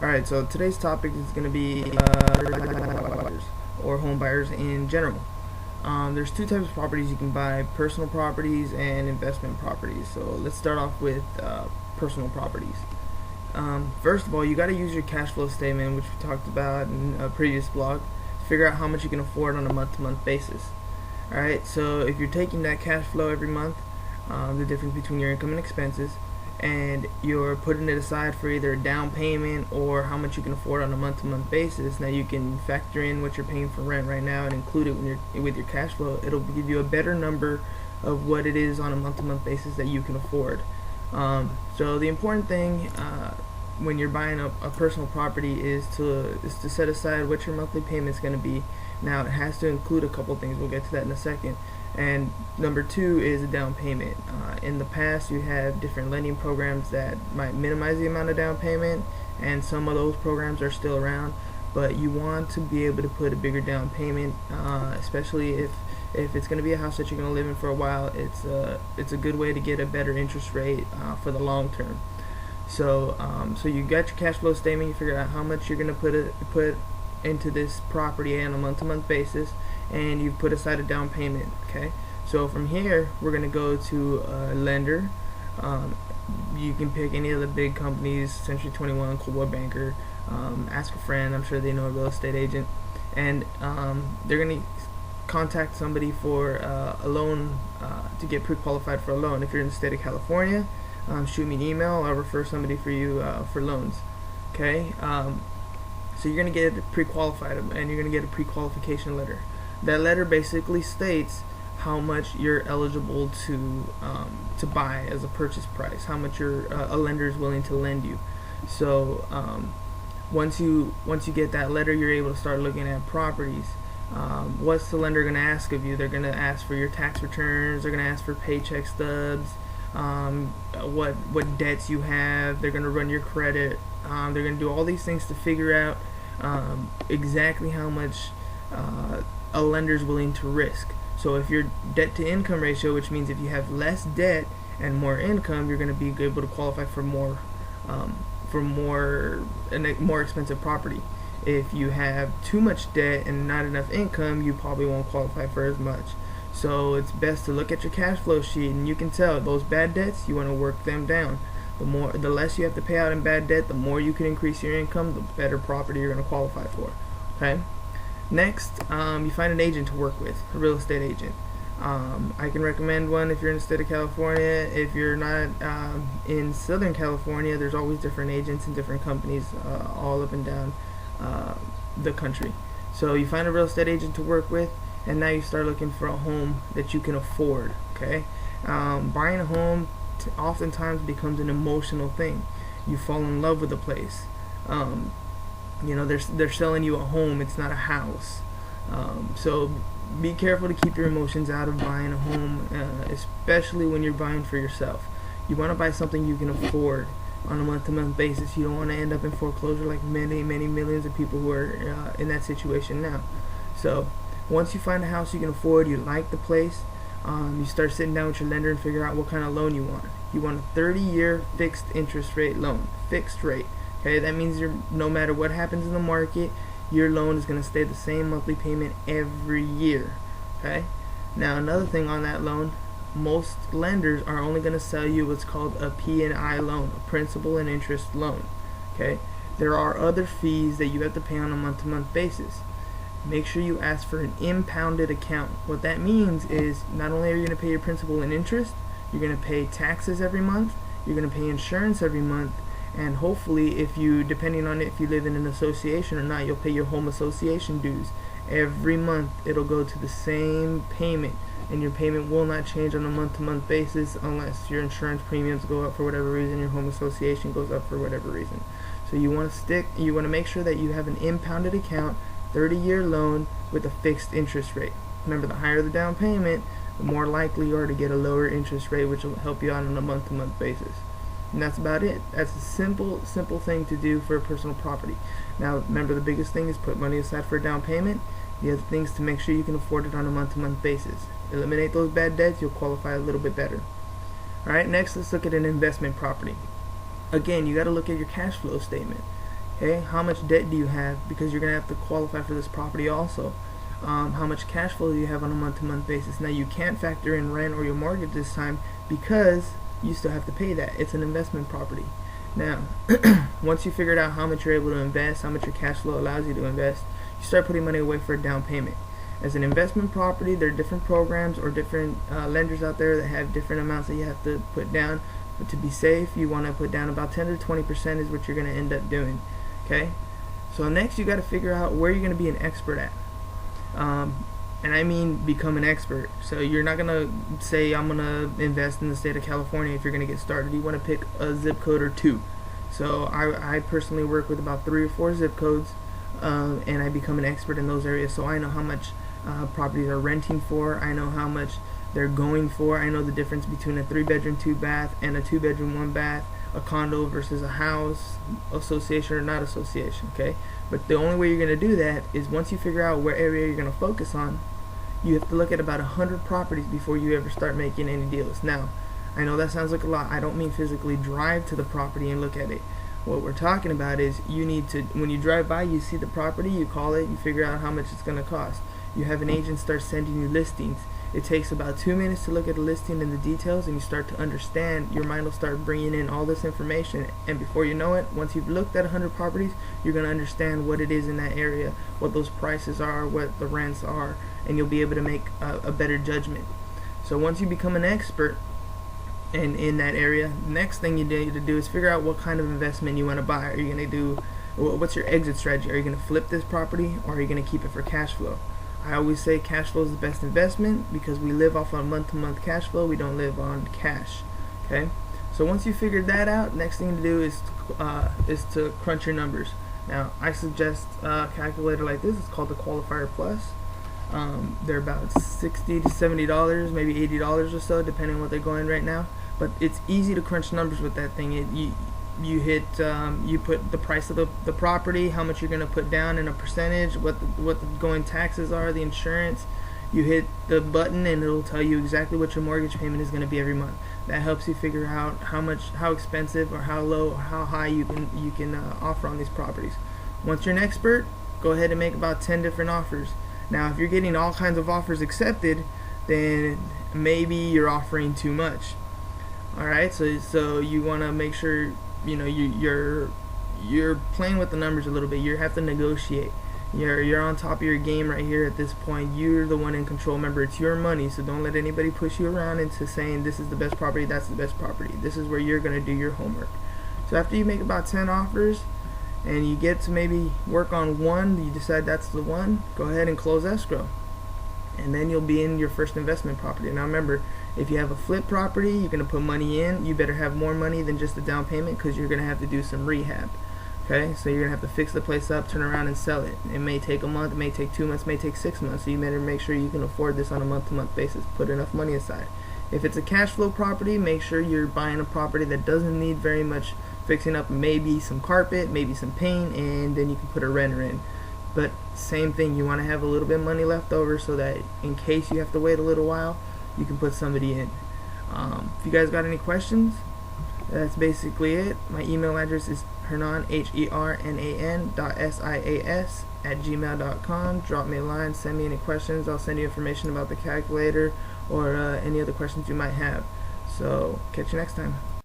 Alright, so today's topic is going to be or home buyers in general. There's two types of properties you can buy: personal properties and investment properties. So let's start off with personal properties. First of all, you got to use your cash flow statement, which we talked about in a previous blog, to figure out how much you can afford on a month-to-month basis. Alright, so if you're taking that cash flow every month, the difference between your income and expenses, and you're putting it aside for either a down payment or how much you can afford on a month-to-month basis, now you can factor in what you're paying for rent right now and include it with your cash flow. It'll give you a better number of what it is on a month-to-month basis that you can afford. So the important thing when you're buying a personal property is to set aside what your monthly payment is going to be. Now it has to include a couple things. We'll get to that in a second. And number two is a down payment. In the past, you have different lending programs that might minimize the amount of down payment, and some of those programs are still around, but you want to be able to put a bigger down payment, especially if it's going to be a house that you're going to live in for a while. It's a good way to get a better interest rate for the long term. So you got your cash flow statement, you figure out how much you're going to put into this property on a month-to-month basis, and you put aside a down payment. Okay, so from here we're going to go to a lender. You can pick any of the big companies: Century 21, Coldwell Banker. Ask a friend, I'm sure they know a real estate agent, and they're going to contact somebody for a loan, to get pre-qualified for a loan. If you're in the state of California, shoot me an email. I'll refer somebody for you for loans. Okay, so you're going to get pre-qualified, and you're going to get a pre-qualification letter. That letter basically states how much you're eligible to buy as a purchase price, how much a lender is willing to lend you. So once you get that letter, you're able to start looking at properties. What's the lender going to ask of you? They're going to ask for your tax returns. They're going to ask for paycheck stubs, what debts you have. They're going to run your credit. They're going to do all these things to figure out exactly how much a lender is willing to risk. So if your debt to income ratio, which means if you have less debt and more income, you're going to be able to qualify for more expensive property. If you have too much debt and not enough income, you probably won't qualify for as much. So it's best to look at your cash flow sheet, and you can tell those bad debts, you want to work them down. The less you have to pay out in bad debt, the more you can increase your income, the better property you're going to qualify for. Okay. Next, you find an agent to work with, a real estate agent. I can recommend one if you're in the state of California. If you're not in Southern California, there's always different agents and different companies all up and down the country. So you find a real estate agent to work with, and now you start looking for a home that you can afford. Okay, buying a home oftentimes becomes an emotional thing. You fall in love with the place. They're selling you a home, it's not a house. So be careful to keep your emotions out of buying a home, especially when you're buying for yourself. You want to buy something you can afford on a month-to-month basis. You don't want to end up in foreclosure like many millions of people who are in that situation now. So once you find a house you can afford, you like the place, you start sitting down with your lender and figure out what kind of loan you want. You want a 30-year fixed interest rate loan, fixed rate. Okay, that means no matter what happens in the market, your loan is going to stay the same monthly payment every year. Okay. Now another thing on that loan, most lenders are only going to sell you what's called a P&I loan, a principal and interest loan. Okay. There are other fees that you have to pay on a month-to-month basis. Make sure you ask for an impounded account. What that means is not only are you going to pay your principal and interest, you're going to pay taxes every month, you're going to pay insurance every month, and hopefully, depending on if you live in an association or not, you'll pay your home association dues. Every month it'll go to the same payment, and your payment will not change on a month-to-month basis unless your insurance premiums go up for whatever reason, your home association goes up for whatever reason. So you want to make sure that you have an impounded account, 30-year loan with a fixed interest rate. Remember, the higher the down payment, the more likely you are to get a lower interest rate, which will help you out on a month-to-month basis. And that's about it. That's a simple thing to do for a personal property. Now remember, the biggest thing is put money aside for a down payment. The other thing is to make sure you can afford it on a month-to-month basis. Eliminate those bad debts, you'll qualify a little bit better. Alright, next let's look at an investment property. Again, you got to look at your cash flow statement. Okay, how much debt do you have, because you're gonna have to qualify for this property also. How much cash flow do you have on a month-to-month basis? Now you can't factor in rent or your mortgage this time because you still have to pay that. It's an investment property. Now, once you figured out how much you're able to invest, how much your cash flow allows you to invest, you start putting money away for a down payment. As an investment property, there are different programs or different lenders out there that have different amounts that you have to put down. But to be safe, you want to put down about 10 to 20% is what you're going to end up doing. Okay? So next, you got to figure out where you're going to be an expert at. And I mean become an expert. So you're not gonna say I'm gonna invest in the state of California if you're gonna get started. You want to pick a zip code or two. So I personally work with about 3 or 4 zip codes, and I become an expert in those areas. So I know how much properties are renting for. I know how much they're going for. I know the difference between a 3-bedroom 2-bath and a 2-bedroom 1-bath, a condo versus a house, association or not association. Okay, but the only way you're going to do that is once you figure out where area you're going to focus on. You have to look at about 100 properties before you ever start making any deals. Now, I know that sounds like a lot. I don't mean physically drive to the property and look at it. What we're talking about is you need to, when you drive by, you see the property, you call it, you figure out how much it's going to cost. You have an agent start sending you listings. It takes about 2 minutes to look at the listing and the details, and you start to understand. Your mind will start bringing in all this information, and before you know it, once you've looked at 100 properties, you're going to understand what it is in that area, what those prices are, what the rents are, and you'll be able to make a better judgment. So once you become an expert in that area, the next thing you need to do is figure out what kind of investment you want to buy. Are you going to do, what's your exit strategy? Are you going to flip this property, or are you going to keep it for cash flow? I always say cash flow is the best investment because we live off on month-to-month cash flow. We don't live on cash. Okay, so once you figured that out, next thing to do is to crunch your numbers. Now, I suggest a calculator like this. It's called the Qualifier Plus. They're about $60 to $70, maybe $80 or so, depending on what they're going right now. But it's easy to crunch numbers with that thing. You hit, you put the price of the property, how much you're going to put down in a percentage, what the going taxes are, the insurance. You hit the button and it'll tell you exactly what your mortgage payment is going to be every month. That helps you figure out how expensive or how low or how high you can offer on these properties. Once you're an expert, go ahead and make about 10 different offers. Now, if you're getting all kinds of offers accepted, then maybe you're offering too much. All right, so you want to make sure you're playing with the numbers a little bit. You have to negotiate. You're on top of your game right here at this point. You're the one in control. Remember, it's your money, so don't let anybody push you around into saying this is the best property, that's the best property. This is where you're going to do your homework. So after you make about 10 offers and you get to maybe work on one, you decide that's the one, go ahead and close escrow. And then you'll be in your first investment property. Now remember, if you have a flip property, you're going to put money in. You better have more money than just the down payment because you're going to have to do some rehab. Okay, so you're going to have to fix the place up, turn around and sell it. It may take a month, it may take 2 months, it may take 6 months. So you better make sure you can afford this on a month-to-month basis. Put enough money aside. If it's a cash flow property, make sure you're buying a property that doesn't need very much fixing up. Maybe some carpet, maybe some paint, and then you can put a renter in. But same thing, you want to have a little bit of money left over so that in case you have to wait a little while, you can put somebody in. If you guys got any questions, that's basically it. My email address is Hernan, hernan.sias@gmail.com. Drop me a line, send me any questions. I'll send you information about the calculator or any other questions you might have. So catch you next time.